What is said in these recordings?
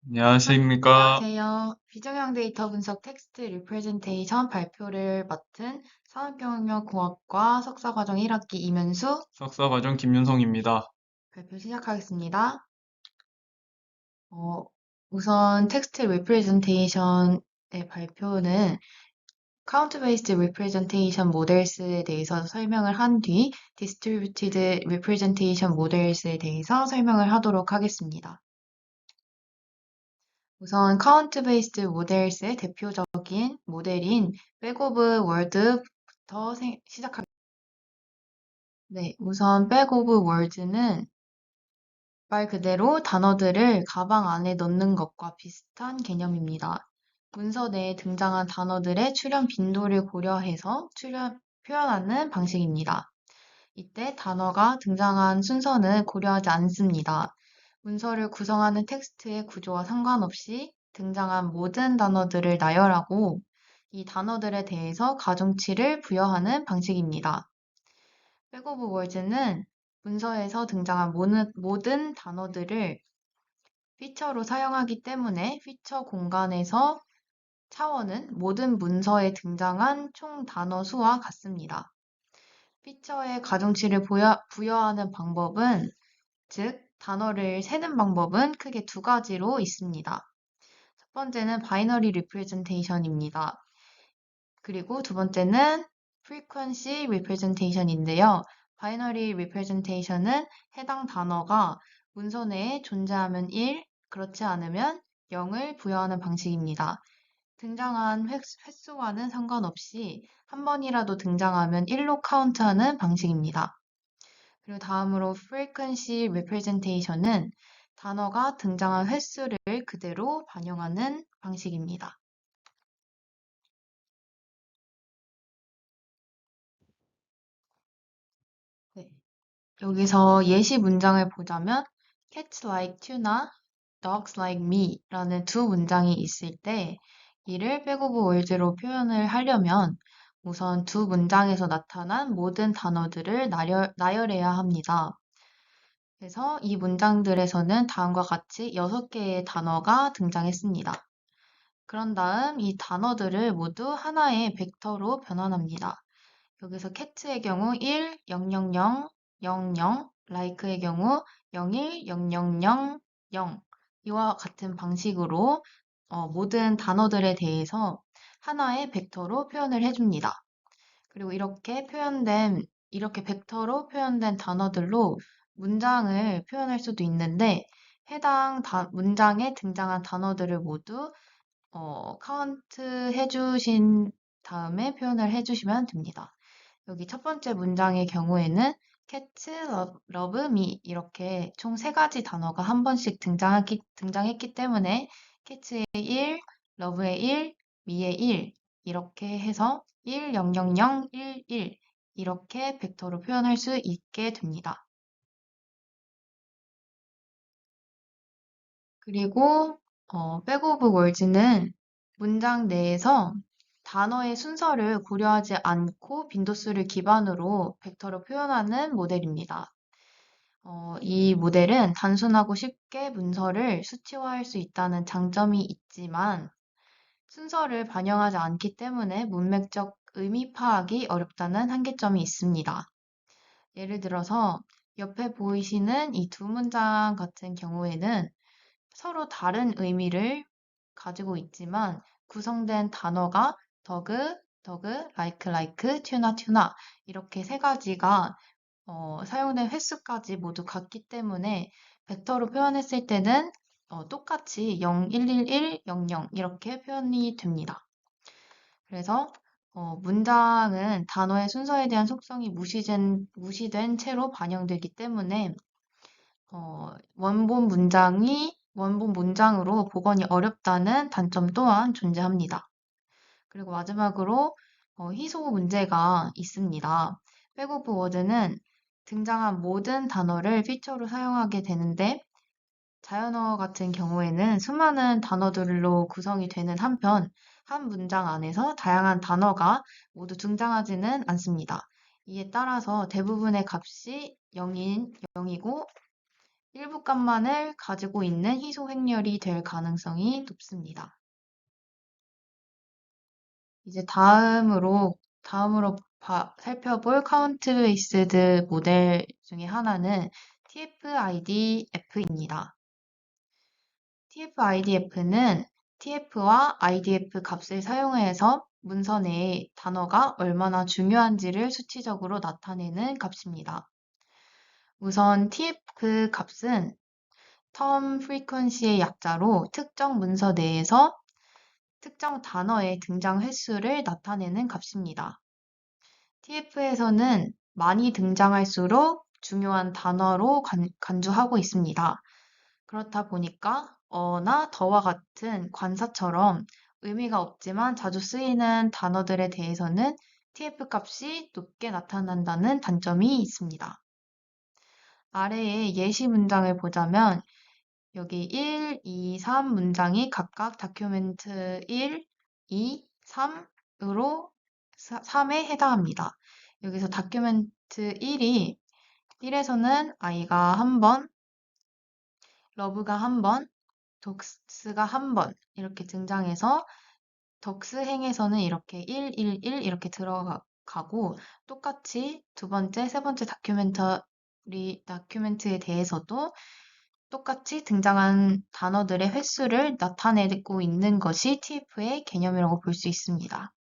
안녕하십니까. 안녕하세요. 비정형 데이터 분석 텍스트 리프레젠테이션 발표를 맡은 산업경영공학과 석사과정 1학기 이면수 석사과정 김윤성입니다. 발표 시작하겠습니다. 어, 우선 텍스트 리프레젠테이션의 발표는 카운트 베이스드 리프레젠테이션 모델스에 대해서 설명을 한 뒤 디스트리뷰티드 리프레젠테이션 모델스에 대해서 설명을 하도록 하겠습니다. 우선 카운트 베이스드 모델스의 대표적인 모델인 백 오브 월드부터 시작하겠습니다. 네, 우선 백 오브 월드는 말 그대로 단어들을 가방 안에 넣는 것과 비슷한 개념입니다. 문서 내에 등장한 단어들의 출현 빈도를 고려해서 표현하는 방식입니다. 이때 단어가 등장한 순서는 고려하지 않습니다. 문서를 구성하는 텍스트의 구조와 상관없이 등장한 모든 단어들을 나열하고 이 단어들에 대해서 가중치를 부여하는 방식입니다. 백 오브 월즈는 문서에서 등장한 모든 단어들을 피처로 사용하기 때문에 피처 공간에서 차원은 모든 문서에 등장한 총 단어 수와 같습니다. 피처에 가중치를 부여하는 방법은, 즉, 단어를 세는 방법은 크게 두 가지로 있습니다. 첫 번째는 바이너리 리프레젠테이션입니다. 그리고 두 번째는 frequency representation인데요. 바이너리 리프레젠테이션은 해당 단어가 문서 내에 존재하면 1, 그렇지 않으면 0을 부여하는 방식입니다. 등장한 횟수와는 상관없이 한 번이라도 등장하면 1로 카운트하는 방식입니다. 그리고 다음으로 frequency representation은 단어가 등장한 횟수를 그대로 반영하는 방식입니다. 네. 여기서 예시 문장을 보자면 cats like tuna, dogs like me 라는 두 문장이 있을 때 이를 백 오브 월드로 표현을 하려면 우선 두 문장에서 나타난 모든 단어들을 나열해야 합니다. 그래서 이 문장들에서는 다음과 같이 6개의 단어가 등장했습니다. 그런 다음 이 단어들을 모두 하나의 벡터로 변환합니다. 여기서 cat의 경우 1, 0, 0, 0, 0, 0, like의 경우 0, 1, 0, 0, 0, 0 이와 같은 방식으로 모든 단어들에 대해서 하나의 벡터로 표현을 해줍니다. 그리고 이렇게 벡터로 표현된 단어들로 문장을 표현할 수도 있는데 해당 문장에 등장한 단어들을 모두 카운트 해주신 다음에 표현을 해주시면 됩니다. 여기 첫 번째 문장의 경우에는 cats love me 이렇게 총 세 가지 단어가 한 번씩 등장했기 때문에 cats의 1, love의 1, me의 1 이렇게 해서 1, 0, 0, 0, 1, 1 이렇게 벡터로 표현할 수 있게 됩니다. 그리고 백 오브 월즈는 문장 내에서 단어의 순서를 고려하지 않고 빈도수를 기반으로 벡터로 표현하는 모델입니다. 이 모델은 단순하고 쉽게 문서를 수치화할 수 있다는 장점이 있지만 순서를 반영하지 않기 때문에 문맥적 의미 파악이 어렵다는 한계점이 있습니다. 예를 들어서 옆에 보이시는 이 두 문장 같은 경우에는 서로 다른 의미를 가지고 있지만 구성된 단어가 더그, like, 튜나 이렇게 세 가지가 사용된 횟수까지 모두 같기 때문에 벡터로 표현했을 때는 똑같이 0, 1, 1, 1, 0, 0 이렇게 표현이 됩니다. 그래서 문장은 단어의 순서에 대한 속성이 무시된 채로 반영되기 때문에 원본 문장으로 복원이 어렵다는 단점 또한 존재합니다. 그리고 마지막으로 희소 문제가 있습니다. 백 오브 워드는 등장한 모든 단어를 피처로 사용하게 되는데 자연어 같은 경우에는 수많은 단어들로 구성이 되는 한편 한 문장 안에서 다양한 단어가 모두 등장하지는 않습니다. 이에 따라서 대부분의 값이 0이고 일부 값만을 가지고 있는 희소 행렬이 될 가능성이 높습니다. 이제 다음으로 살펴볼 카운트 베이스드 모델 중에 하나는 TF-IDF입니다. TF-IDF는 TF와 IDF 값을 사용해서 문서 내에 단어가 얼마나 중요한지를 수치적으로 나타내는 값입니다. 우선 TF 값은 term frequency의 약자로 특정 문서 내에서 특정 단어의 등장 횟수를 나타내는 값입니다. TF에서는 많이 등장할수록 중요한 단어로 간주하고 있습니다. 그렇다 보니까 어나 더와 같은 관사처럼 의미가 없지만 자주 쓰이는 단어들에 대해서는 TF 값이 높게 나타난다는 단점이 있습니다. 아래의 예시 문장을 보자면 여기 1, 2, 3 문장이 각각 다큐멘트 1, 2, 3으로 3에 해당합니다. 여기서 다큐멘트 1에서는 I가 한 번, 러브가 한 번, 독스가 한 번 이렇게 등장해서 덕스 행에서는 이렇게 1, 1, 1 이렇게 들어가고 똑같이 두 번째, 세 번째 다큐멘트에 대해서도 똑같이 등장한 단어들의 횟수를 나타내고 있는 것이 TF의 개념이라고 볼 수 있습니다.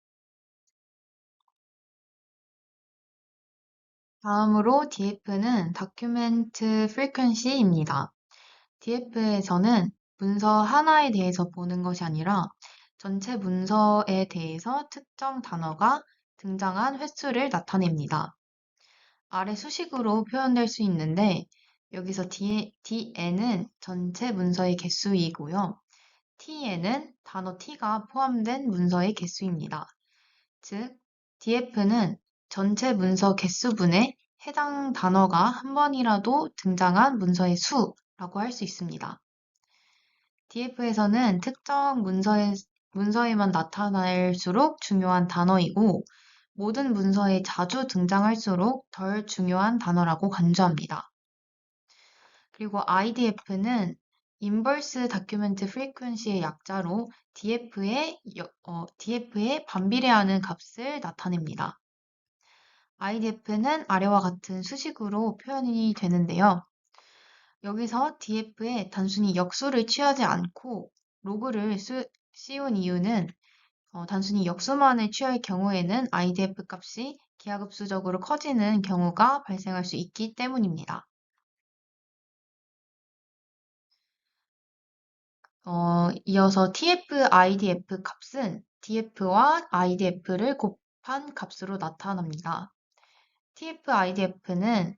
다음으로 DF는 Document Frequency입니다. DF에서는 문서 하나에 대해서 보는 것이 아니라 전체 문서에 대해서 특정 단어가 등장한 횟수를 나타냅니다. 아래 수식으로 표현될 수 있는데 여기서 DN은 전체 문서의 개수이고요. T에는 단어 T가 포함된 문서의 개수입니다. 즉, DF는 전체 문서 개수분에 해당 단어가 한 번이라도 등장한 문서의 수라고 할 수 있습니다. DF에서는 특정 문서에만 나타날수록 중요한 단어이고 모든 문서에 자주 등장할수록 덜 중요한 단어라고 간주합니다. 그리고 IDF는 Inverse Document Frequency의 약자로 DF에 반비례하는 값을 나타냅니다. IDF는 아래와 같은 수식으로 표현이 되는데요. 여기서 DF에 단순히 역수를 취하지 않고 로그를 씌운 이유는 단순히 역수만을 취할 경우에는 IDF 값이 기하급수적으로 커지는 경우가 발생할 수 있기 때문입니다. 이어서 TF-IDF 값은 DF와 IDF를 곱한 값으로 나타납니다. TF-IDF는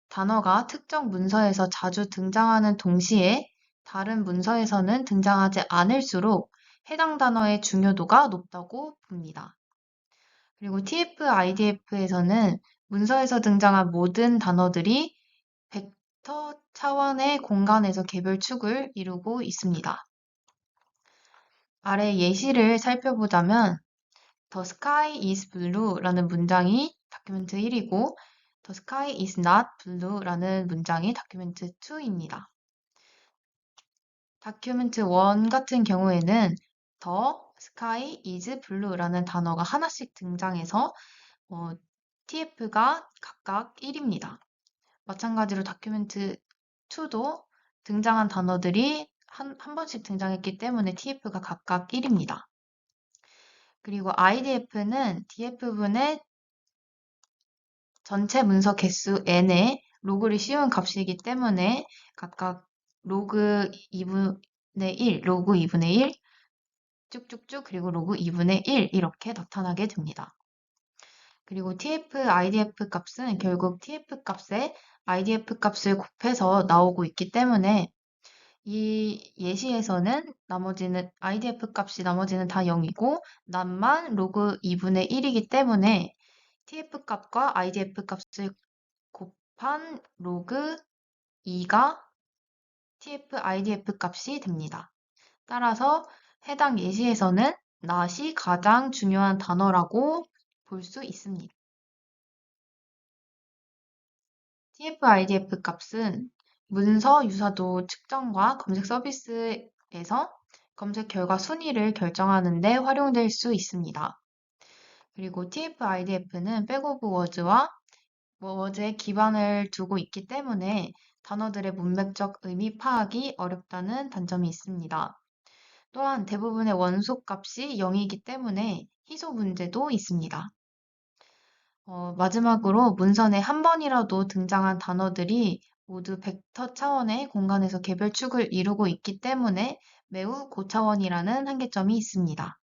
단어가 특정 문서에서 자주 등장하는 동시에 다른 문서에서는 등장하지 않을수록 해당 단어의 중요도가 높다고 봅니다. 그리고 TF-IDF에서는 문서에서 등장한 모든 단어들이 벡터 차원의 공간에서 개별 축을 이루고 있습니다. 아래 예시를 살펴보자면 The sky is blue라는 문장이 다큐멘트 1이고 The sky is not blue라는 문장이 다큐멘트 2입니다. 다큐멘트 1 같은 경우에는 The sky is blue라는 단어가 하나씩 등장해서 TF가 각각 1입니다. 마찬가지로 다큐멘트 2도 등장한 단어들이 한 번씩 등장했기 때문에 TF가 각각 1입니다. 그리고 IDF는 DF분의 전체 문서 개수 n에 로그를 씌운 값이기 때문에 각각 로그 2분의 1, 로그 2분의 1, 쭉쭉쭉 그리고 로그 2분의 1 이렇게 나타나게 됩니다. 그리고 TF, IDF 값은 결국 TF 값에 IDF 값을 곱해서 나오고 있기 때문에 이 예시에서는 IDF 값이 나머지는 다 0이고 남만 로그 2분의 1이기 때문에 TF 값과 IDF 값을 곱한 로그 2가 TF, IDF 값이 됩니다. 따라서 해당 예시에서는 not이 가장 중요한 단어라고 볼 수 있습니다. TF, IDF 값은 문서 유사도 측정과 검색 서비스에서 검색 결과 순위를 결정하는 데 활용될 수 있습니다. 그리고 TF-IDF는 백오브 워즈에 기반을 두고 있기 때문에 단어들의 문맥적 의미 파악이 어렵다는 단점이 있습니다. 또한 대부분의 원소 값이 0이기 때문에 희소 문제도 있습니다. 마지막으로 문선에 한 번이라도 등장한 단어들이 모두 벡터 차원의 공간에서 개별축을 이루고 있기 때문에 매우 고차원이라는 한계점이 있습니다.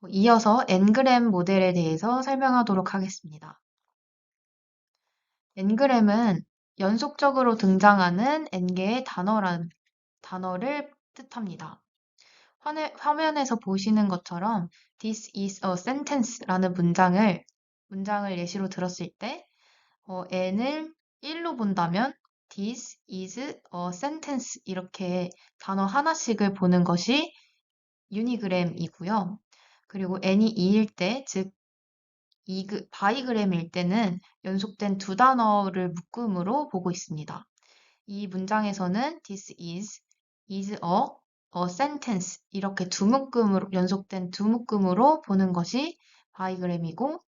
이어서 N그램 모델에 대해서 설명하도록 하겠습니다. N그램은 연속적으로 등장하는 N개의 단어를 뜻합니다. 화면에서 보시는 것처럼 This is a sentence라는 문장을 예시로 들었을 때 n을 1로 본다면 This is a sentence 이렇게 단어 하나씩을 보는 것이 유니그램이고요. 그리고 n이 2일 때, 즉 바이그램일 때는 연속된 두 단어를 묶음으로 보고 있습니다. 이 문장에서는 this is a sentence 이렇게 연속된 두 묶음으로 보는 것이 바이그램이고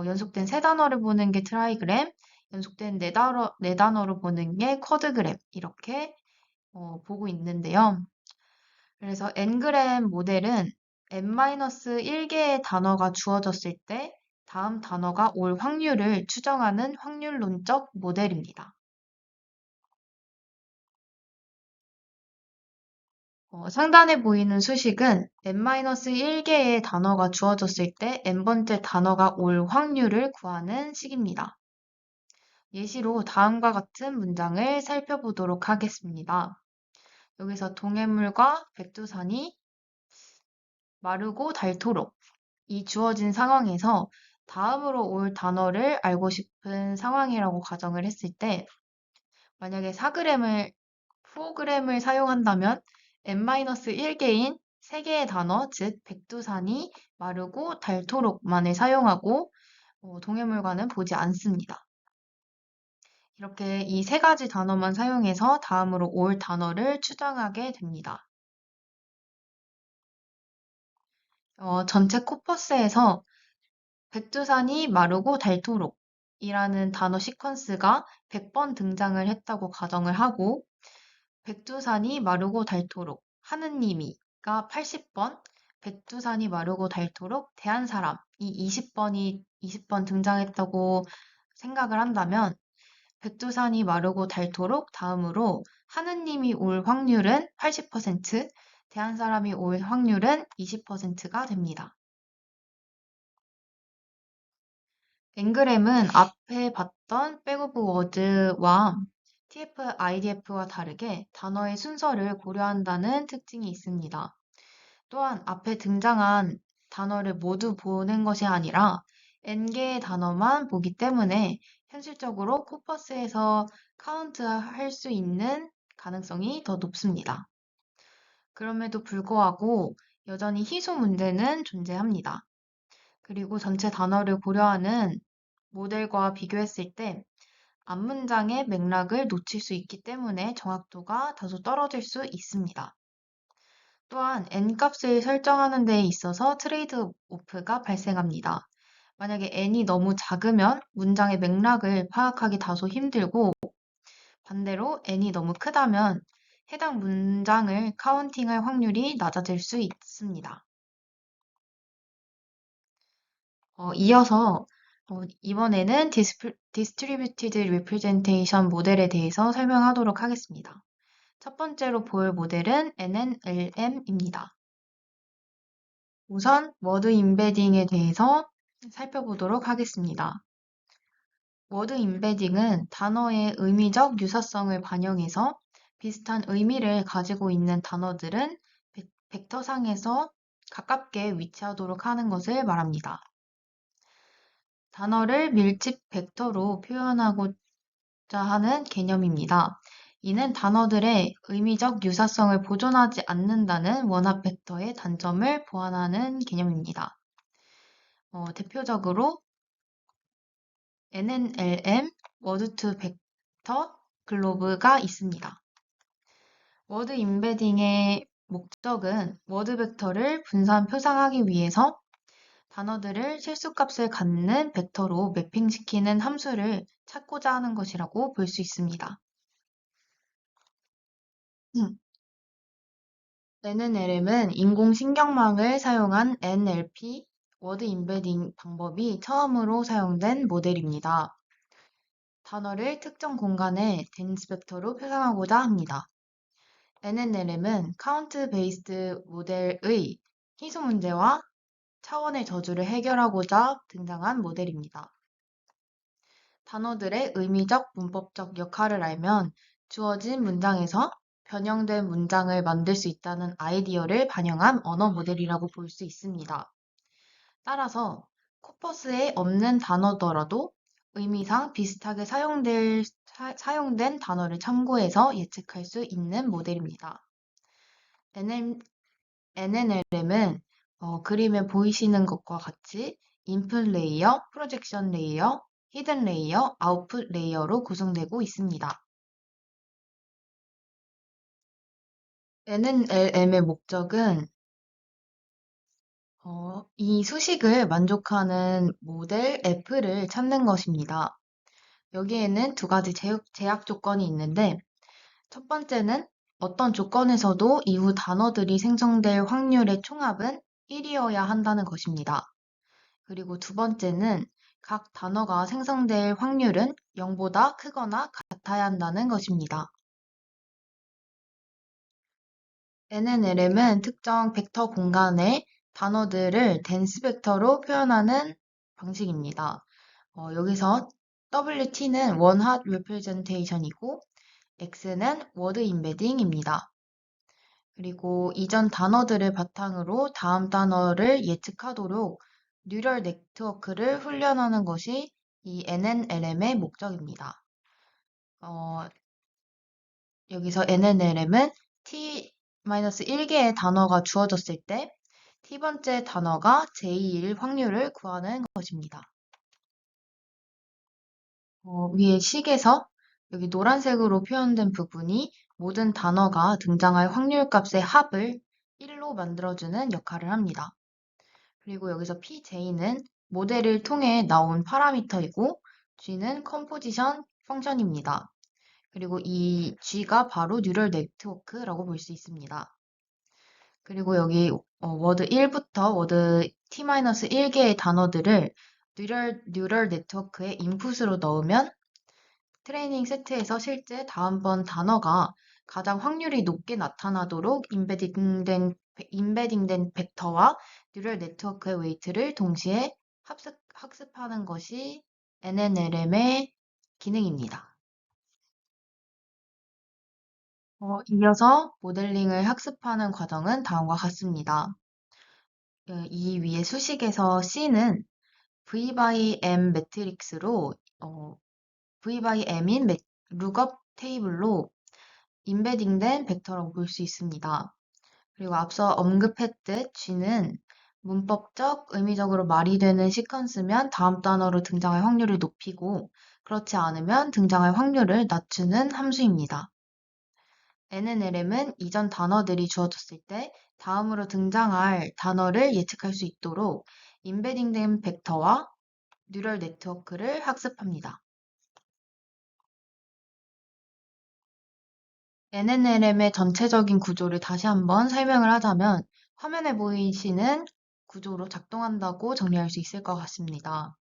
연속된 세 단어를 보는 게 트라이그램, 연속된 네 단어로 보는 게 쿼드그램 이렇게 보고 있는데요. 그래서 n그램 모델은 n-1개의 단어가 주어졌을 때 다음 단어가 올 확률을 추정하는 확률론적 모델입니다. 상단에 보이는 수식은 n-1개의 단어가 주어졌을 때 n번째 단어가 올 확률을 구하는 식입니다. 예시로 다음과 같은 문장을 살펴보도록 하겠습니다. 여기서 동해물과 백두산이 마르고 닳도록 이 주어진 상황에서 다음으로 올 단어를 알고 싶은 상황이라고 가정을 했을 때 만약에 4g을 사용한다면 n-1개인 3개의 단어, 즉 백두산이 마르고 닳도록만을 사용하고 동해물과는 보지 않습니다. 이렇게 이 세 가지 단어만 사용해서 다음으로 올 단어를 추정하게 됩니다. 전체 코퍼스에서 백두산이 마르고 닳도록 이라는 단어 시퀀스가 100번 등장을 했다고 가정을 하고 백두산이 마르고 닳도록 하느님이가 80번, 백두산이 마르고 닳도록 대한 사람이 20번 등장했다고 생각을 한다면 백두산이 마르고 닳도록 다음으로 하느님이 올 확률은 80%, 대한 사람이 올 확률은 20%가 됩니다. N그램은 앞에 봤던 백오브 워드와 TF-IDF와 다르게 단어의 순서를 고려한다는 특징이 있습니다. 또한 앞에 등장한 단어를 모두 보는 것이 아니라 N개의 단어만 보기 때문에 현실적으로 코퍼스에서 카운트할 수 있는 가능성이 더 높습니다. 그럼에도 불구하고 여전히 희소 문제는 존재합니다. 그리고 전체 단어를 고려하는 모델과 비교했을 때 앞문장의 맥락을 놓칠 수 있기 때문에 정확도가 다소 떨어질 수 있습니다. 또한 n값을 설정하는 데 있어서 트레이드 오프가 발생합니다. 만약에 n이 너무 작으면 문장의 맥락을 파악하기 다소 힘들고 반대로 n이 너무 크다면 해당 문장을 카운팅할 확률이 낮아질 수 있습니다. 이어서 이번에는 Distributed Representation 모델에 대해서 설명하도록 하겠습니다. 첫 번째로 볼 모델은 NNLM입니다. 우선 워드 임베딩에 대해서 살펴보도록 하겠습니다. 워드 임베딩은 단어의 의미적 유사성을 반영해서 비슷한 의미를 가지고 있는 단어들은 벡터상에서 가깝게 위치하도록 하는 것을 말합니다. 단어를 밀집 벡터로 표현하고자 하는 개념입니다. 이는 단어들의 의미적 유사성을 보존하지 않는다는 원합 벡터의 단점을 보완하는 개념입니다. 대표적으로 NNLM, 워드 투 벡터 글로브가 있습니다. 워드 임베딩의 목적은 워드 벡터를 분산 표상하기 위해서 단어들을 실수값을 갖는 벡터로 매핑시키는 함수를 찾고자 하는 것이라고 볼 수 있습니다. NNLM은 인공신경망을 사용한 NLP, 워드 임베딩 방법이 처음으로 사용된 모델입니다. 단어를 특정 공간에 덴스 벡터로 표현하고자 합니다. NNLM은 카운트 베이스드 모델의 희소 문제와 차원의 저주를 해결하고자 등장한 모델입니다. 단어들의 의미적, 문법적 역할을 알면 주어진 문장에서 변형된 문장을 만들 수 있다는 아이디어를 반영한 언어 모델이라고 볼 수 있습니다. 따라서 코퍼스에 없는 단어더라도 의미상 비슷하게 사용된 단어를 참고해서 예측할 수 있는 모델입니다. NNLM은 그림에 보이시는 것과 같이 인풋 레이어, 프로젝션 레이어, 히든 레이어, 아웃풋 레이어로 구성되고 있습니다. NNLM의 목적은 이 수식을 만족하는 모델 F를 찾는 것입니다. 여기에는 두 가지 제약 조건이 있는데, 첫 번째는 어떤 조건에서도 이후 단어들이 생성될 확률의 총합은 1이어야 한다는 것입니다. 그리고 두 번째는 각 단어가 생성될 확률은 0보다 크거나 같아야 한다는 것입니다. NNLM은 특정 벡터 공간에 단어들을 덴스 벡터로 표현하는 방식입니다. 여기서 WT는 원핫 레프레젠테이션이고 X는 워드 임베딩입니다. 그리고 이전 단어들을 바탕으로 다음 단어를 예측하도록 뉴럴 네트워크를 훈련하는 것이 이 NNLM의 목적입니다. 여기서 NNLM은 T-1개의 단어가 주어졌을 때 T번째 단어가 J일 확률을 구하는 것입니다. 위에 식에서 여기 노란색으로 표현된 부분이 모든 단어가 등장할 확률값의 합을 1로 만들어주는 역할을 합니다. 그리고 여기서 PJ는 모델을 통해 나온 파라미터이고 G는 컴포지션 펑션입니다. 그리고 이 G가 바로 뉴럴 네트워크라고 볼 수 있습니다. 그리고 여기 워드 1부터 워드 T-1개의 단어들을 뉴럴 네트워크의 인풋으로 넣으면 트레이닝 세트에서 실제 다음번 단어가 가장 확률이 높게 나타나도록 임베딩된 벡터와 뉴럴 네트워크의 웨이트를 동시에 학습하는 것이 NNLM의 기능입니다. 이어서 모델링을 학습하는 과정은 다음과 같습니다. 이 위에 수식에서 C는 V by M 매트릭스로 V by M인 룩업 테이블로 임베딩된 벡터라고 볼 수 있습니다. 그리고 앞서 언급했듯 G는 문법적, 의미적으로 말이 되는 시퀀스면 다음 단어로 등장할 확률을 높이고 그렇지 않으면 등장할 확률을 낮추는 함수입니다. NNLM은 이전 단어들이 주어졌을 때 다음으로 등장할 단어를 예측할 수 있도록 임베딩된 벡터와 뉴럴 네트워크를 학습합니다. NNLM의 전체적인 구조를 다시 한번 설명을 하자면 화면에 보이시는 구조로 작동한다고 정리할 수 있을 것 같습니다.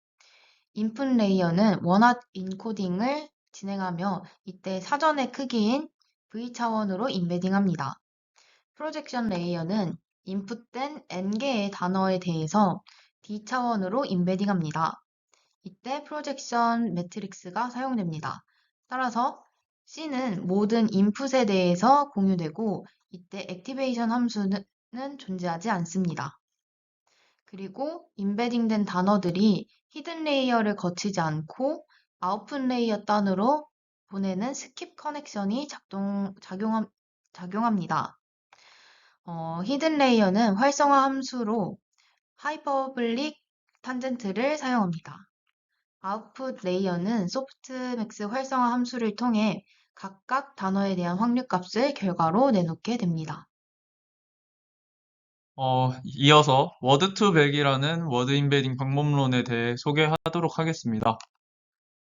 인풋 레이어는 원핫 인코딩을 진행하며 이때 사전의 크기인 V 차원으로 임베딩합니다. 프로젝션 레이어는 인풋된 n개의 단어에 대해서 D 차원으로 임베딩합니다. 이때 프로젝션 매트릭스가 사용됩니다. 따라서 C는 모든 인풋에 대해서 공유되고 이때 액티베이션 함수는 존재하지 않습니다. 그리고 임베딩된 단어들이 히든 레이어를 거치지 않고 아웃풋 레이어 단으로 보내는 스킵 커넥션이 작용합니다. 히든 레이어는 활성화 함수로 하이퍼블릭 탄젠트를 사용합니다. 아웃풋 레이어는 소프트맥스 활성화 함수를 통해 각각 단어에 대한 확률값을 결과로 내놓게 됩니다. 이어서 워드2백이라는 워드 임베딩 방법론에 대해 소개하도록 하겠습니다.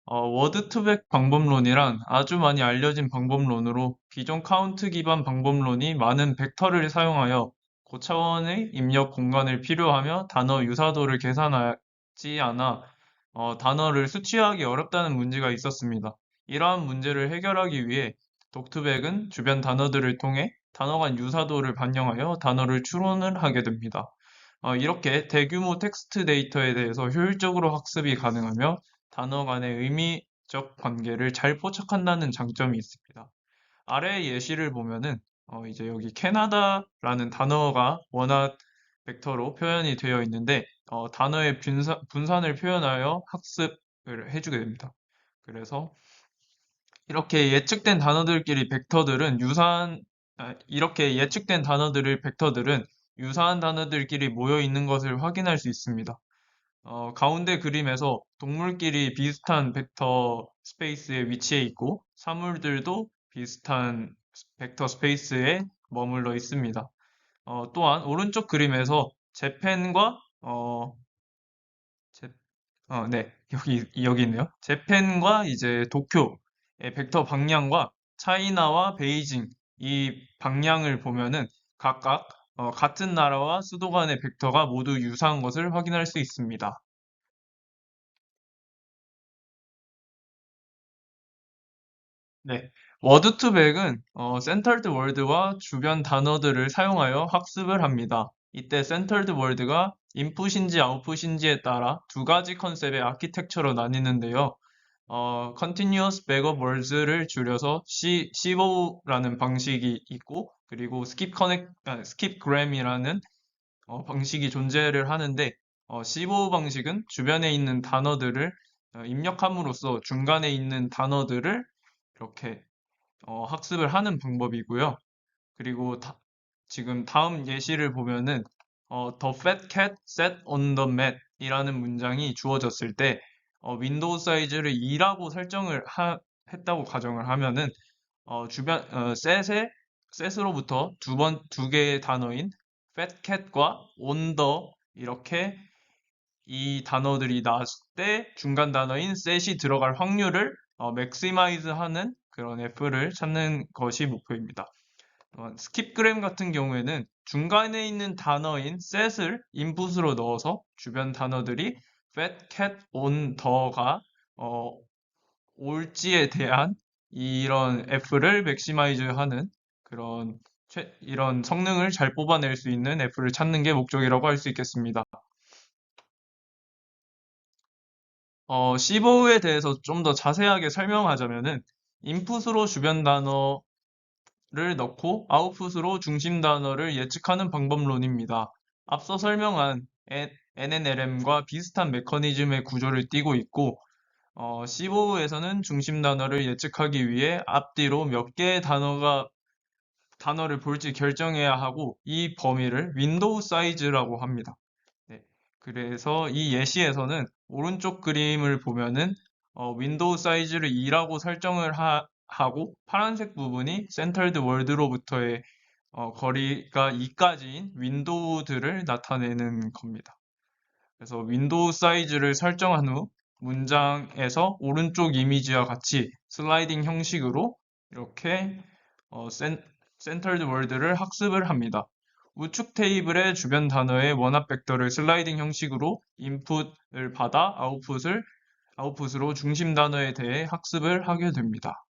워드2백 방법론이란 아주 많이 알려진 방법론으로 기존 카운트 기반 방법론이 많은 벡터를 사용하여 고차원의 입력 공간을 필요하며 단어 유사도를 계산하지 않아 단어를 수치화하기 어렵다는 문제가 있었습니다. 이러한 문제를 해결하기 위해 독투백은 주변 단어들을 통해 단어 간 유사도를 반영하여 단어를 추론을 하게 됩니다. 이렇게 대규모 텍스트 데이터에 대해서 효율적으로 학습이 가능하며 단어 간의 의미적 관계를 잘 포착한다는 장점이 있습니다. 아래의 예시를 보면은 이제 여기 캐나다라는 단어가 원화 벡터로 표현이 되어 있는데 단어의 분산을 표현하여 학습을 해주게 됩니다. 그래서 이렇게 예측된 단어들끼리 벡터들은 이렇게 예측된 벡터들은 유사한 단어들끼리 모여 있는 것을 확인할 수 있습니다. 가운데 그림에서 동물끼리 비슷한 벡터 스페이스에 위치해 있고 사물들도 비슷한 벡터 스페이스에 머물러 있습니다. 또한 오른쪽 그림에서 재팬과 재- 네, 여기 있네요. 재팬과 이제 도쿄의 벡터 방향과 차이나와 베이징 이 방향을 보면은 각각 같은 나라와 수도 간의 벡터가 모두 유사한 것을 확인할 수 있습니다. 네. 워드2백은 센터드 월드와 주변 단어들을 사용하여 학습을 합니다. 이때 센터드 월드가 인풋인지 아웃풋인지에 따라 두 가지 컨셉의 아키텍처로 나뉘는데요. Continuous Backup Words를 줄여서 CBO라는 방식이 있고, 그리고 Skip Gram이라는 방식이 존재를 하는데, CBO 방식은 주변에 있는 단어들을 입력함으로써 중간에 있는 단어들을 이렇게 학습을 하는 방법이고요. 그리고 지금 다음 예시를 보면은 The fat cat sat on the mat 이라는 문장이 주어졌을 때 윈도우 사이즈를 2라고 했다고 가정을 하면은 set으로부터 두 개의 단어인 fat cat과 on the 이렇게 이 단어들이 나왔을 때 중간 단어인 set이 들어갈 확률을 maximize 하는 그런 F를 찾는 것이 목표입니다. 스킵그램 같은 경우에는 중간에 있는 단어인 set을 인풋으로 넣어서 주변 단어들이 fat, cat, on, the가 올지에 대한 이런 F를 maximize 하는 그런 이런 성능을 잘 뽑아낼 수 있는 F를 찾는 게 목적이라고 할 수 있겠습니다. 시보에 대해서 좀 더 자세하게 설명하자면은 인풋으로 주변 단어를 넣고 아웃풋으로 중심 단어를 예측하는 방법론입니다. 앞서 설명한 NNLM과 비슷한 메커니즘의 구조를 띠고 있고 시보에서는 중심 단어를 예측하기 위해 앞뒤로 몇 개의 단어를 볼지 결정해야 하고 이 범위를 윈도우 사이즈라고 합니다. 네. 그래서 이 예시에서는 오른쪽 그림을 보면은 윈도우 사이즈를 2라고 설정을 하고 파란색 부분이 센터드 월드로부터의 거리가 2까지인 윈도우들을 나타내는 겁니다. 그래서 윈도우 사이즈를 설정한 후 문장에서 오른쪽 이미지와 같이 슬라이딩 형식으로 이렇게 센터드 월드를 학습을 합니다. 우측 테이블의 주변 단어의 원합 벡터를 슬라이딩 형식으로 인풋을 받아 아웃풋으로 중심 단어에 대해 학습을 하게 됩니다.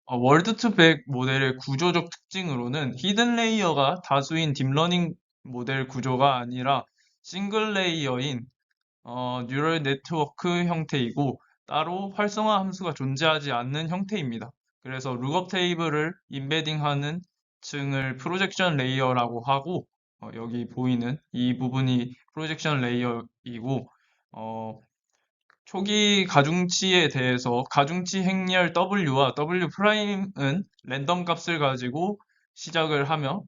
월드2백 모델의 구조적 특징으로는 히든 레이어가 다수인 딥러닝 모델 구조가 아니라 싱글 레이어인 뉴럴 네트워크 형태이고 따로 활성화 함수가 존재하지 않는 형태입니다. 그래서 룩업 테이블을 임베딩하는 층을 프로젝션 레이어라고 하고 여기 보이는 이 부분이 프로젝션 레이어이고 어, 초기 가중치에 대해서 가중치 행렬 W와 W 프라임은 랜덤 값을 가지고 시작을 하며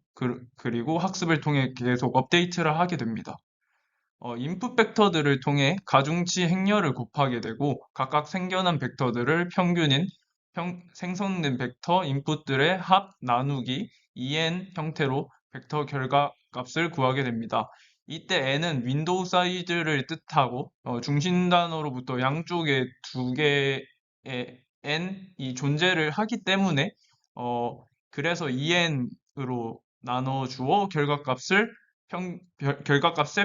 그리고 학습을 통해 계속 업데이트를 하게 됩니다. 인풋 벡터들을 통해 가중치 행렬을 곱하게 되고 각각 생겨난 벡터들을 평균인 생성된 벡터 인풋들의 합 나누기 en 형태로 벡터 결과 값을 구하게 됩니다. 이때 n은 윈도우 사이즈를 뜻하고 중심 단어로부터 양쪽에 두 개의 n이 존재를 하기 때문에 그래서 en으로 나눠 주어 결과값의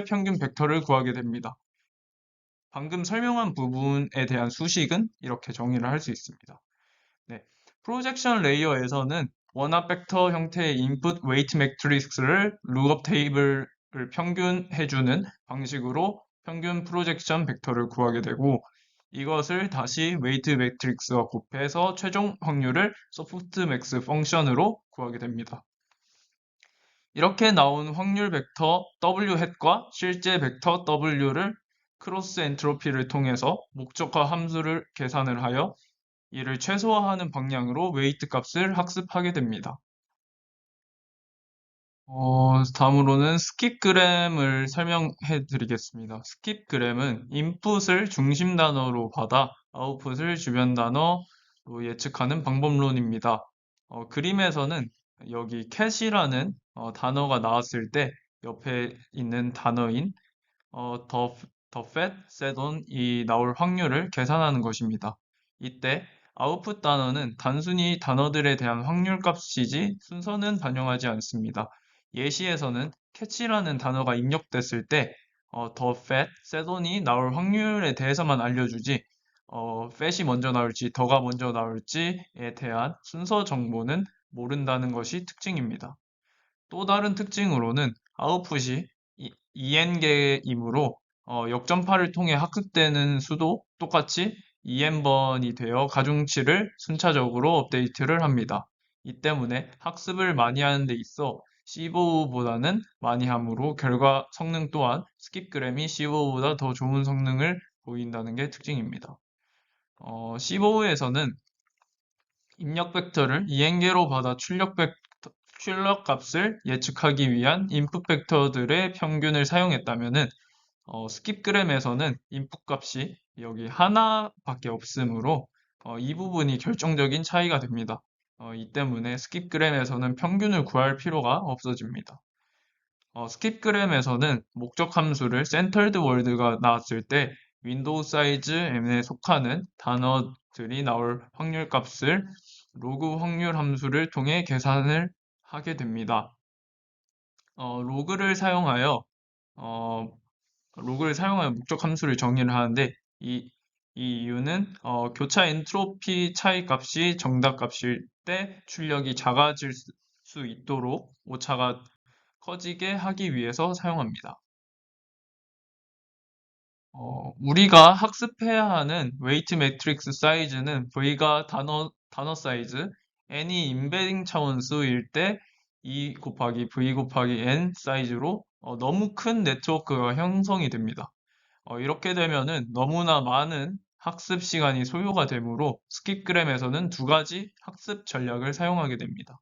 평균 벡터를 구하게 됩니다. 방금 설명한 부분에 대한 수식은 이렇게 정의를 할 수 있습니다. 네. 프로젝션 레이어에서는 원합 벡터 형태의 인풋 웨이트 매트릭스를 룩업 테이블을 평균해주는 방식으로 평균 프로젝션 벡터를 구하게 되고 이것을 다시 웨이트 매트릭스와 곱해서 최종 확률을 소프트맥스 펑션으로 구하게 됩니다. 이렇게 나온 확률 벡터 W hat과 실제 벡터 W를 크로스 엔트로피를 통해서 목적화 함수를 계산을 하여 이를 최소화하는 방향으로 웨이트 값을 학습하게 됩니다. 다음으로는 스킵그램을 설명해 드리겠습니다. 스킵그램은 인풋을 중심 단어로 받아 아웃풋을 주변 단어로 예측하는 방법론입니다. 그림에서는 여기 cat이라는 단어가 나왔을 때 옆에 있는 단어인 더 fat, set온이 나올 확률을 계산하는 것입니다. 이때 아웃풋 단어는 단순히 단어들에 대한 확률 값이지 순서는 반영하지 않습니다. 예시에서는 cat이라는 단어가 입력됐을 때 더 fat, set온이 나올 확률에 대해서만 알려주지 fat이 먼저 나올지 더가 먼저 나올지에 대한 순서 정보는 모른다는 것이 특징입니다. 또 다른 특징으로는 아웃풋이 en개이므로 역전파를 통해 학습되는 수도 똑같이 en번이 되어 가중치를 순차적으로 업데이트를 합니다. 이 때문에 학습을 많이 하는 데 있어 C5보다는 많이 함으로 결과 성능 또한 스킵그램이 C5보다 더 좋은 성능을 보인다는 게 특징입니다. C5에서는 입력 벡터를 en개로 받아 출력 값을 예측하기 위한 인풋 벡터들의 평균을 사용했다면은 스킵그램에서는 인풋 값이 여기 하나밖에 없으므로 이 부분이 결정적인 차이가 됩니다. 이 때문에 스킵그램에서는 평균을 구할 필요가 없어집니다. 스킵그램에서는 목적 함수를 centered word가 나왔을 때 윈도우 사이즈 m에 속하는 단어들이 나올 확률 값을 로그 확률 함수를 통해 계산을 하게 됩니다. 로그를 사용하여 어, 목적 함수를 정의를 하는데 이 이유는 교차 엔트로피 차이 값이 정답 값일 때 출력이 작아질 수 있도록 오차가 커지게 하기 위해서 사용합니다. 우리가 학습해야 하는 웨이트 매트릭스 사이즈는 V가 단어 사이즈, N이 임베딩 차원수일 때 E 곱하기 V 곱하기 N 사이즈로 너무 큰 네트워크가 형성이 됩니다. 이렇게 되면은 너무나 많은 학습 시간이 소요가 되므로 스킵그램에서는 두 가지 학습 전략을 사용하게 됩니다.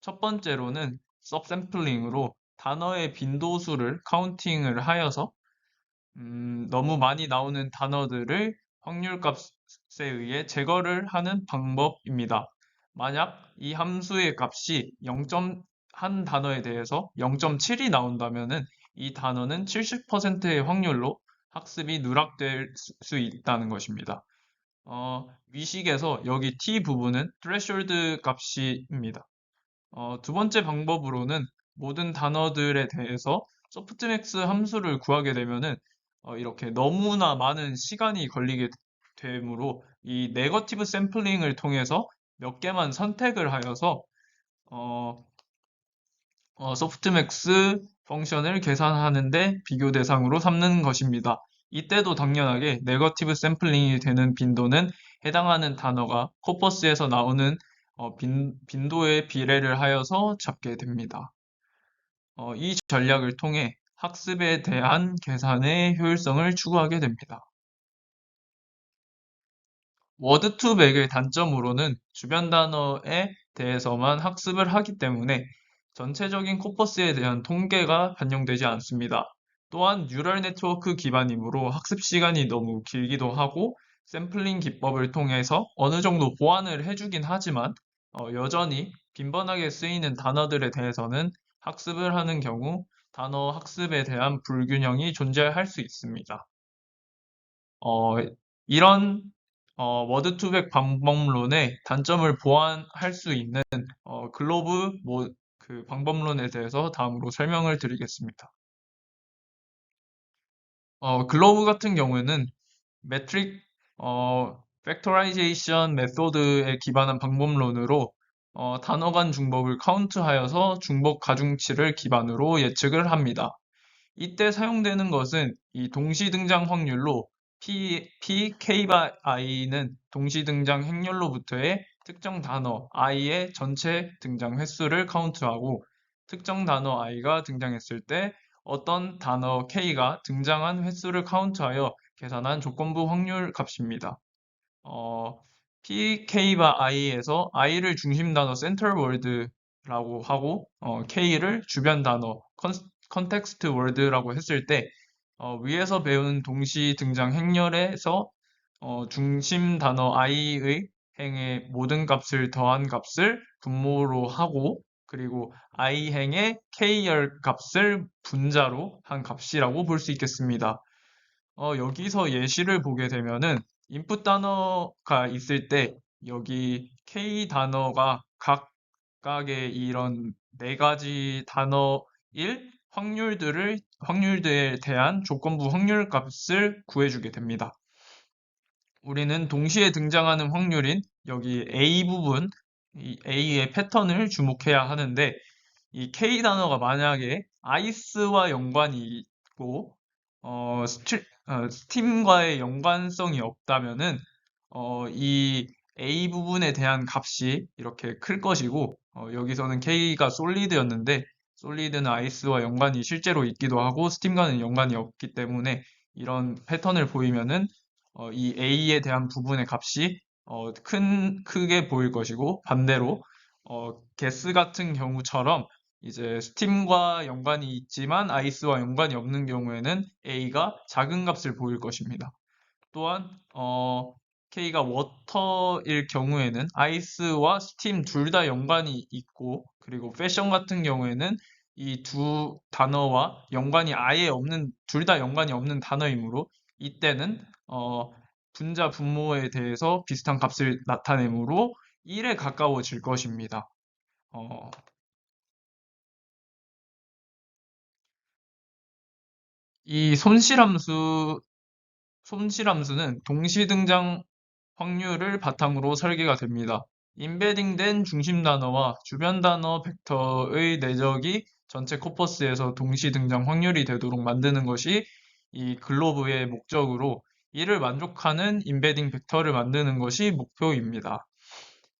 첫 번째로는 서브샘플링으로 단어의 빈도수를 카운팅을 하여서 너무 많이 나오는 단어들을 확률값에 의해 제거를 하는 방법입니다. 만약 이 함수의 값이 0한 단어에 대해서 0.7이 나온다면은 이 단어는 70%의 확률로 학습이 누락될 수 있다는 것입니다. 위식에서 여기 t 부분은 threshold 값입니다. 두 번째 방법으로는 모든 단어들에 대해서 소프트맥스 함수를 구하게 되면은 이렇게 너무나 많은 시간이 걸리게 되므로 이 네거티브 샘플링을 통해서 몇 개만 선택을 하여서 어, 소프트맥스 펑션을 계산하는데 비교 대상으로 삼는 것입니다. 이때도 당연하게 네거티브 샘플링이 되는 빈도는 해당하는 단어가 코퍼스에서 나오는 빈도의 비례를 하여서 잡게 됩니다. 이 전략을 통해 학습에 대한 계산의 효율성을 추구하게 됩니다. 워드2백의 단점으로는 주변 단어에 대해서만 학습을 하기 때문에 전체적인 코퍼스에 대한 통계가 반영되지 않습니다. 또한 뉴럴 네트워크 기반이므로 학습 시간이 너무 길기도 하고 샘플링 기법을 통해서 어느 정도 보완을 해주긴 하지만 여전히 빈번하게 쓰이는 단어들에 대해서는 학습을 하는 경우 단어 학습에 대한 불균형이 존재할 수 있습니다. 어, 이런 워드2백 방법론의 단점을 보완할 수 있는 글로브 그 방법론에 대해서 다음으로 설명을 드리겠습니다. 글로브 같은 경우에는 매트릭 팩토라이제이션 메소드에 기반한 방법론으로 단어 간 중복을 카운트하여서 중복 가중치를 기반으로 예측을 합니다. 이때 사용되는 것은 이 동시 등장 확률로 K by I는 동시 등장 행렬로부터의 특정 단어 I의 전체 등장 횟수를 카운트하고 특정 단어 I가 등장했을 때 어떤 단어 K가 등장한 횟수를 카운트하여 계산한 조건부 확률 값입니다. 어, PK by I에서 I를 중심 단어 센터 월드라고 하고 K를 주변 단어 컨텍스트 월드라고 했을 때 위에서 배운 동시 등장 행렬에서 중심 단어 i의 행의 모든 값을 더한 값을 분모로 하고 그리고 i 행의 k열 값을 분자로 한 값이라고 볼 수 있겠습니다. 여기서 예시를 보게 되면은 인풋 단어가 있을 때 여기 k 단어가 각각의 이런 네 가지 단어일 확률들에 대한 조건부 확률 값을 구해주게 됩니다. 우리는 동시에 등장하는 확률인 여기 A 부분, 이 A의 패턴을 주목해야 하는데 이 K 단어가 만약에 아이스와 연관이 있고 스팀과의 연관성이 없다면은 이 A 부분에 대한 값이 이렇게 클 것이고 여기서는 K가 솔리드였는데 솔리드는 아이스와 연관이 실제로 있기도 하고 스팀과는 연관이 없기 때문에 이런 패턴을 보이면은 이 A에 대한 부분의 값이 크게 보일 것이고 반대로 게스 같은 경우처럼 이제 스팀과 연관이 있지만 아이스와 연관이 없는 경우에는 A가 작은 값을 보일 것입니다. 또한 K가 워터일 경우에는 아이스와 스팀 둘 다 연관이 있고 그리고 패션 같은 경우에는 이 두 단어와 연관이 아예 없는 둘 다 연관이 없는 단어이므로 이때는 분자 분모에 대해서 비슷한 값을 나타내므로 1에 가까워질 것입니다. 어, 이 손실함수는 동시등장 확률을 바탕으로 설계가 됩니다. 임베딩된 중심 단어와 주변 단어 벡터의 내적이 전체 코퍼스에서 동시등장 확률이 되도록 만드는 것이 이 글로브의 목적으로 이를 만족하는 임베딩 벡터를 만드는 것이 목표입니다.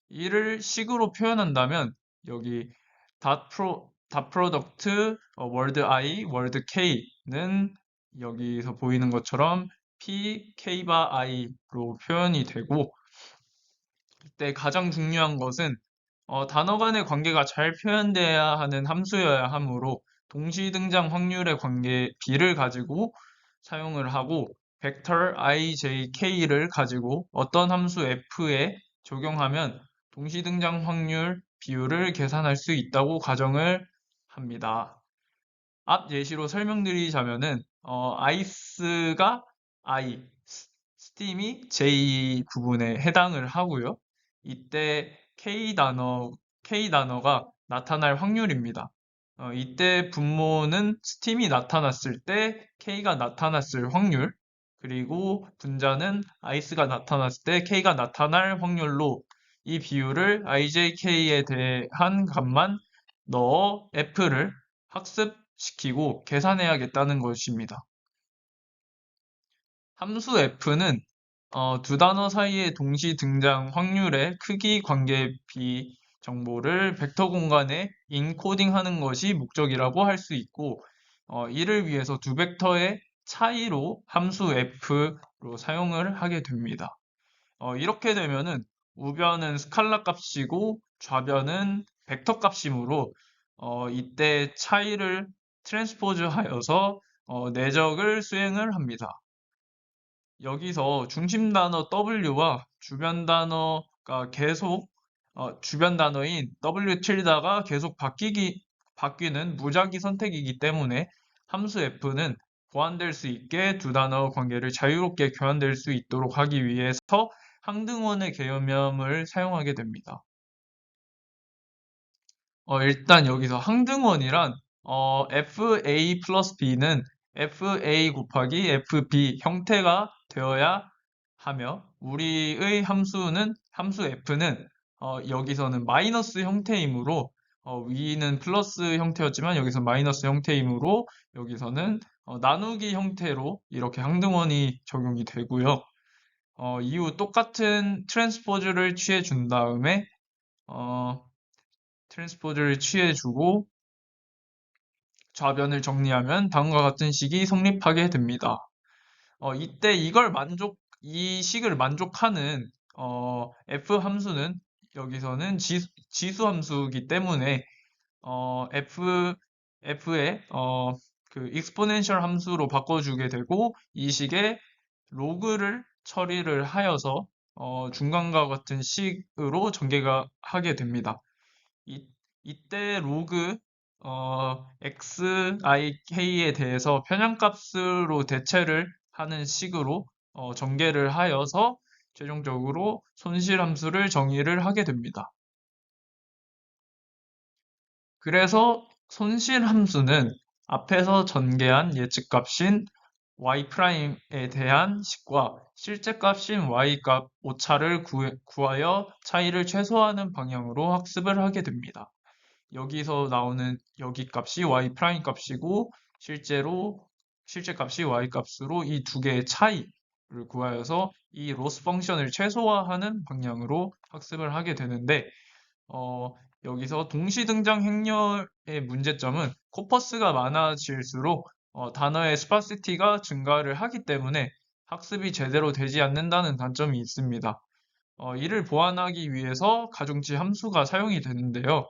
이를 식으로 표현한다면 여기 닷 프로덕트 월드 I, 월드 K는 여기서 보이는 것처럼 P, K 바 I로 표현이 되고 이때 가장 중요한 것은 단어 간의 관계가 잘 표현돼야 하는 함수여야 하므로 동시 등장 확률의 관계 B를 가지고 사용을 하고 벡터 ijk를 가지고 어떤 함수 f에 적용하면 동시 등장 확률 비율을 계산할 수 있다고 가정을 합니다. 앞 예시로 설명드리자면은 아이스가 I, 스팀이 J 부분에 해당을 하고요. 이때 K 단어가 나타날 확률입니다. 이때 분모는 스팀이 나타났을 때 K가 나타났을 확률, 그리고 분자는 아이스가 나타났을 때 K가 나타날 확률로 이 비율을 IJK에 대한 값만 넣어 F를 학습시키고 계산해야겠다는 것입니다. 함수 F는 두 단어 사이의 동시 등장 확률의 크기 관계 비 정보를 벡터 공간에 인코딩하는 것이 목적이라고 할 수 있고 이를 위해서 두 벡터의 차이로 함수 F로 사용을 하게 됩니다. 이렇게 되면은 우변은 스칼라 값이고 좌변은 벡터 값이므로 이때 차이를 트랜스포즈 하여서 내적을 수행을 합니다. 여기서 중심 단어 W와 주변 단어가 계속 주변 단어인 W 틸다가 계속 바뀌는 무작위 선택이기 때문에 함수 f는 보완될 수 있게 두 단어 관계를 자유롭게 교환될 수 있도록 하기 위해서 항등원의 개념을 사용하게 됩니다. 일단 여기서 항등원이란 FA 플러스 B는 FA 곱하기 FB 형태가 되어야 하며 우리의 함수 F는 여기서는 마이너스 형태이므로 위는 플러스 형태였지만 여기서 마이너스 형태이므로 여기서는 나누기 형태로 이렇게 항등원이 적용이 되고요. 이후 똑같은 트랜스포즈를 취해 준 다음에 어, 트랜스포즈를 취해주고 좌변을 정리하면 다음과 같은 식이 성립하게 됩니다. 이때 이 식을 만족하는 f 함수는 여기서는 지수 함수이기 때문에 f의 그 익스포넨셜 함수로 바꿔주게 되고 이 식의 로그를 처리를 하여서 중간과 같은 식으로 전개가 하게 됩니다. 이때 로그 xik에 대해서 편향값으로 대체를 하는 식으로 전개를 하여서 최종적으로 손실함수를 정의를 하게 됩니다. 그래서 손실함수는 앞에서 전개한 예측값인 y'에 대한 식과 실제값인 y값 오차를 구하여 차이를 최소화하는 방향으로 학습을 하게 됩니다. 여기서 나오는 여기 값이 y' 값이고 실제 값이 y 값으로 이 두 개의 차이를 구하여서 이 로스 펑션을 최소화하는 방향으로 학습을 하게 되는데 어, 여기서 동시 등장 행렬의 문제점은 코퍼스가 많아질수록 단어의 스파시티가 증가를 하기 때문에 학습이 제대로 되지 않는다는 단점이 있습니다. 이를 보완하기 위해서 가중치 함수가 사용이 되는데요.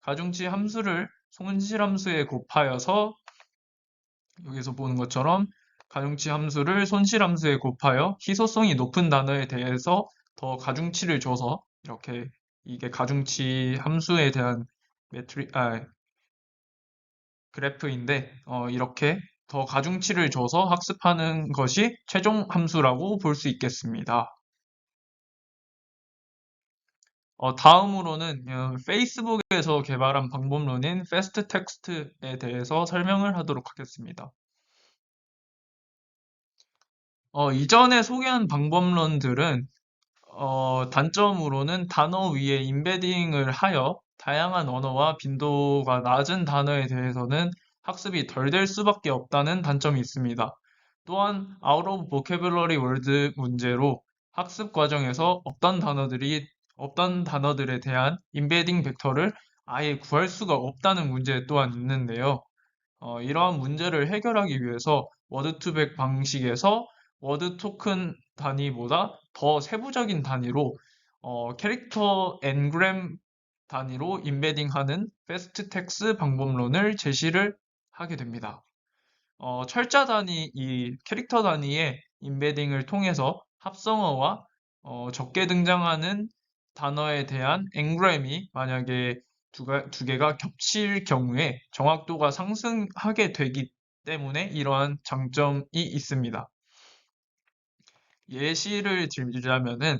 가중치 함수를 손실함수에 곱하여서 여기서 보는 것처럼 가중치 함수를 손실함수에 곱하여 희소성이 높은 단어에 대해서 더 가중치를 줘서 이렇게 이게 가중치 함수에 대한 그래프인데 이렇게 더 가중치를 줘서 학습하는 것이 최종 함수라고 볼 수 있겠습니다. 다음으로는 페이스북에서 개발한 방법론인 패스트 텍스트에 대해서 설명을 하도록 하겠습니다. 이전에 소개한 방법론들은 단점으로는 단어 위에 인베딩을 하여 다양한 언어와 빈도가 낮은 단어에 대해서는 학습이 덜 될 수밖에 없다는 단점이 있습니다. 또한 out of vocabulary word 문제로 학습 과정에서 없던 단어들에 대한 인베딩 벡터를 아예 구할 수가 없다는 문제 또한 있는데요. 이러한 문제를 해결하기 위해서 워드2백 방식에서 워드 토큰 단위보다 더 세부적인 단위로 캐릭터 엔그램 단위로 인베딩하는 패스트 텍스 방법론을 제시를 하게 됩니다. 철자 단위, 이 캐릭터 단위의 인베딩을 통해서 합성어와 적게 등장하는 단어에 대한 엔그램이 만약에 두 개가 겹칠 경우에 정확도가 상승하게 되기 때문에 이러한 장점이 있습니다. 예시를 들자면은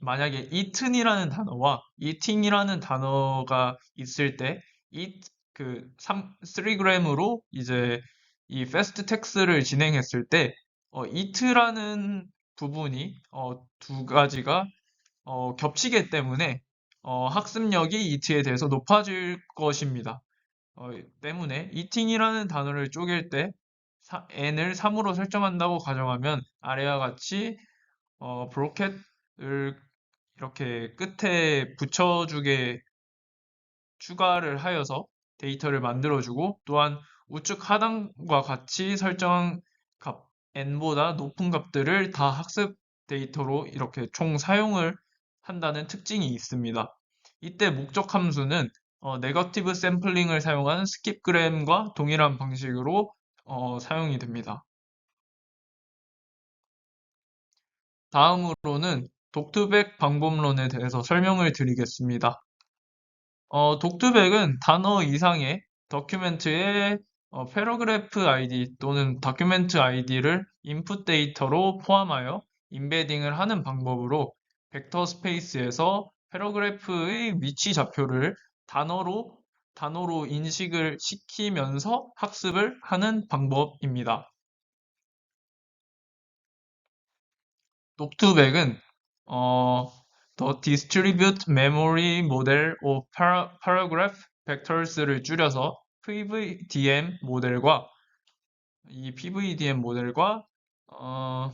만약에 eaten이라는 단어와 eating이라는 단어가 있을 때 eat 3g으로 이제 이 fast text를 진행했을 때 eat라는 부분이 두 가지가 겹치기 때문에 학습력이 eat에 대해서 높아질 것입니다. 때문에 eating이라는 단어를 쪼갤 때 n을 3으로 설정한다고 가정하면 아래와 같이 브로켓을 이렇게 끝에 붙여주게 추가를 하여서 데이터를 만들어주고 또한 우측 하단과 같이 설정한 값 n보다 높은 값들을 다 학습 데이터로 이렇게 총 사용을 한다는 특징이 있습니다. 이때 목적 함수는 네거티브 샘플링을 사용한 스킵그램과 동일한 방식으로 사용이 됩니다. 다음으로는 독투백 방법론에 대해서 설명을 드리겠습니다. 독투백은 단어 이상의 더큐멘트의 패러그래프 아이디 또는 다큐멘트 아이디를 인풋 데이터로 포함하여 임베딩을 하는 방법으로 벡터 스페이스에서 패러그래프의 위치 좌표를 단어로 인식을 시키면서 학습을 하는 방법입니다. 독투백은 어, The Distributed Memory Model of Paragraph Vectors를 줄여서 PVDM 모델과 이 PVDM 모델과 어,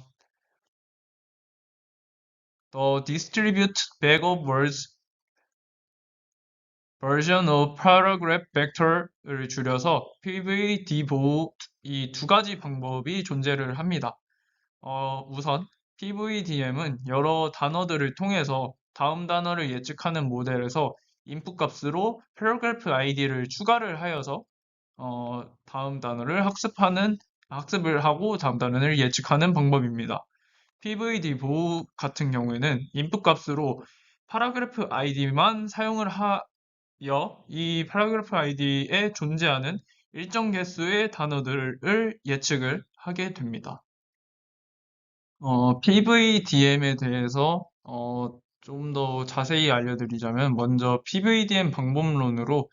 The Distributed Bag of Words Version of Paragraph Vector를 줄여서 PVD보 이 두 가지 방법이 존재를 합니다. 우선 PVDM은 여러 단어들을 통해서 다음 단어를 예측하는 모델에서 인풋 값으로 paragraph ID를 추가를 하여서 다음 단어를 학습을 하고 다음 단어를 예측하는 방법입니다. PVD 보호 같은 경우에는 인풋 값으로 paragraph ID만 사용을 하여 이 paragraph ID에 존재하는 일정 개수의 단어들을 예측을 하게 됩니다. PVDM에 대해서 좀 더 자세히 알려드리자면 먼저 PVDM 방법론으로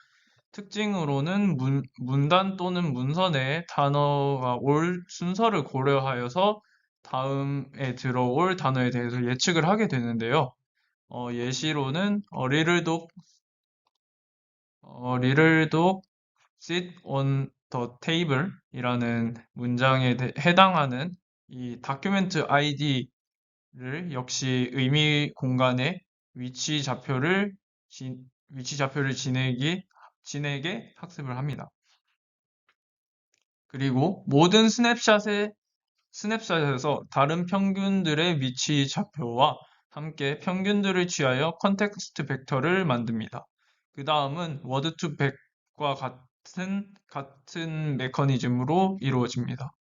특징으로는 문단 또는 문서 내에 단어가 올 순서를 고려하여서 다음에 들어올 단어에 대해서 예측을 하게 되는데요. 예시로는 little dog sit on the table 이라는 문장에 해당하는 이 다큐멘트 아이디를 역시 의미 공간에 위치 좌표를 진에게 학습을 합니다. 그리고 모든 스냅샷에서 다른 평균들의 위치 좌표와 함께 평균들을 취하여 컨텍스트 벡터를 만듭니다. 그 다음은 워드2백과 같은 메커니즘으로 이루어집니다.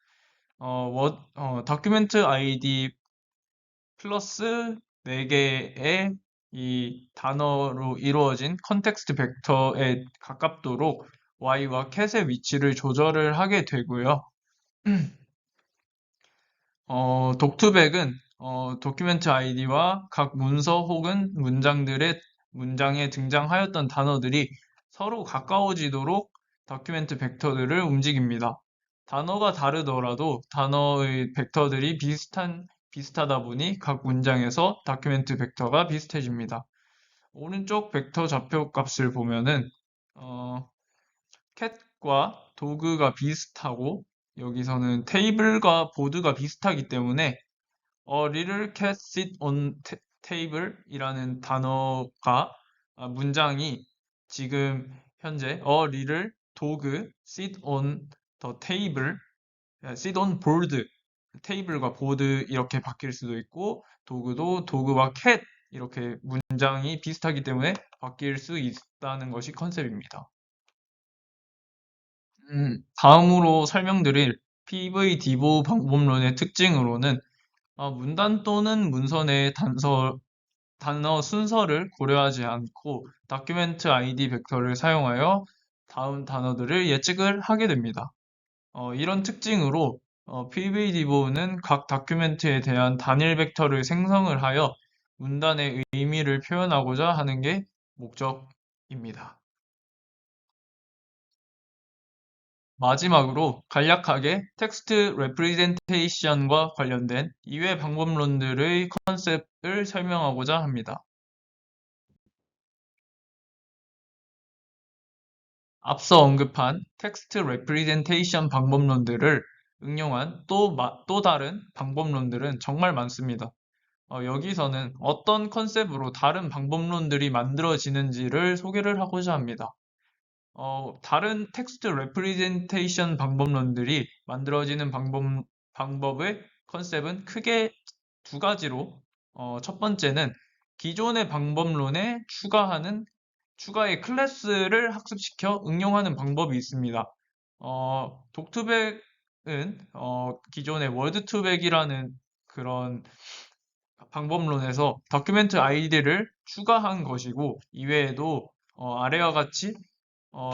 다큐멘트 아이디 플러스 4개의 이 단어로 이루어진 컨텍스트 벡터에 가깝도록 y와 캣의 위치를 조절을 하게 되고요. 독투백은 도큐멘트 아이디와 각 문서 혹은 문장에 등장하였던 단어들이 서로 가까워지도록 다큐멘트 벡터들을 움직입니다. 단어가 다르더라도 단어의 벡터들이 비슷하다 보니 각 문장에서 다큐멘트 벡터가 비슷해집니다. 오른쪽 벡터 좌표 값을 보면은 캣과 도그가 비슷하고 여기서는 테이블과 보드가 비슷하기 때문에 little cat sit on table 이라는 문장이 지금 현재 little dog sit on the table, sit on board, 테이블과 보드 이렇게 바뀔 수도 있고 도그도 도그와 캣 이렇게 문장이 비슷하기 때문에 바뀔 수 있다는 것이 컨셉입니다. 다음으로 설명드릴 PVD보 방법론의 특징으로는 문단 또는 문서 내의 단어 순서를 고려하지 않고 다큐멘트 아이디 벡터를 사용하여 다음 단어들을 예측을 하게 됩니다. 이런 특징으로 PVD보는 각 다큐멘트에 대한 단일 벡터를 생성을 하여 문단의 의미를 표현하고자 하는 게 목적입니다. 마지막으로 간략하게 텍스트 레프리젠테이션과 관련된 이외 방법론들의 컨셉을 설명하고자 합니다. 앞서 언급한 텍스트 레프리젠테이션 방법론들을 응용한 또 다른 방법론들은 정말 많습니다. 여기서는 어떤 컨셉으로 다른 방법론들이 만들어지는지를 소개를 하고자 합니다. 다른 텍스트 레프리젠테이션 방법론들이 만들어지는 방법의 컨셉은 크게 두 가지로, 첫 번째는 기존의 방법론에 추가의 클래스를 학습시켜 응용하는 방법이 있습니다. 독투백 기존의 워드2백이라는 그런 방법론에서 다큐멘트 아이디를 추가한 것이고, 이외에도 아래와 같이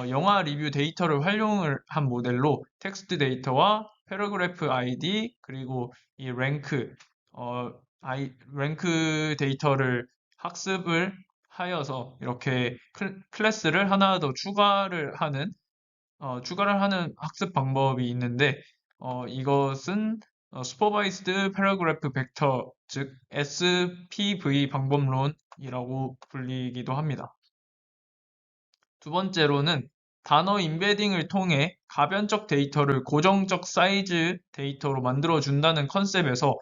영화 리뷰 데이터를 활용을 한 모델로 텍스트 데이터와 패러그래프 아이디 그리고 이 랭크 데이터를 학습을 하여서 이렇게 클래스를 하나 더 추가를 하는 학습 방법이 있는데, 이것은 Supervised Paragraph Vector, 즉 SPV 방법론이라고 불리기도 합니다. 두 번째로는 단어 임베딩을 통해 가변적 데이터를 고정적 사이즈 데이터로 만들어준다는 컨셉에서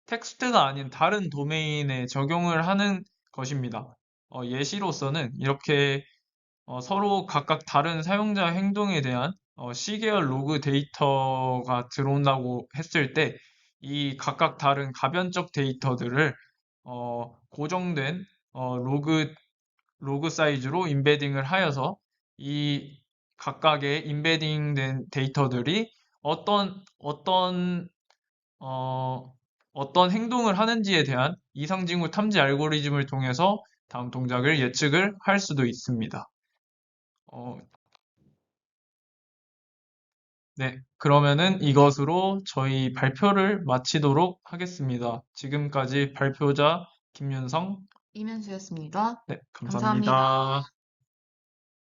텍스트가 아닌 다른 도메인에 적용을 하는 것입니다. 예시로서는 이렇게 서로 각각 다른 사용자 행동에 대한 시계열 로그 데이터가 들어온다고 했을 때 이 각각 다른 가변적 데이터들을 고정된 로그 사이즈로 임베딩을 하여서 이 각각의 임베딩된 데이터들이 어, 어떤 행동을 하는지에 대한 이상징후 탐지 알고리즘을 통해서 다음 동작을 예측을 할 수도 있습니다. 어, 네, 그러면은 이것으로 저희 발표를 마치도록 하겠습니다. 지금까지 발표자 김윤성. 이면수였습니다. 네, 감사합니다. 감사합니다.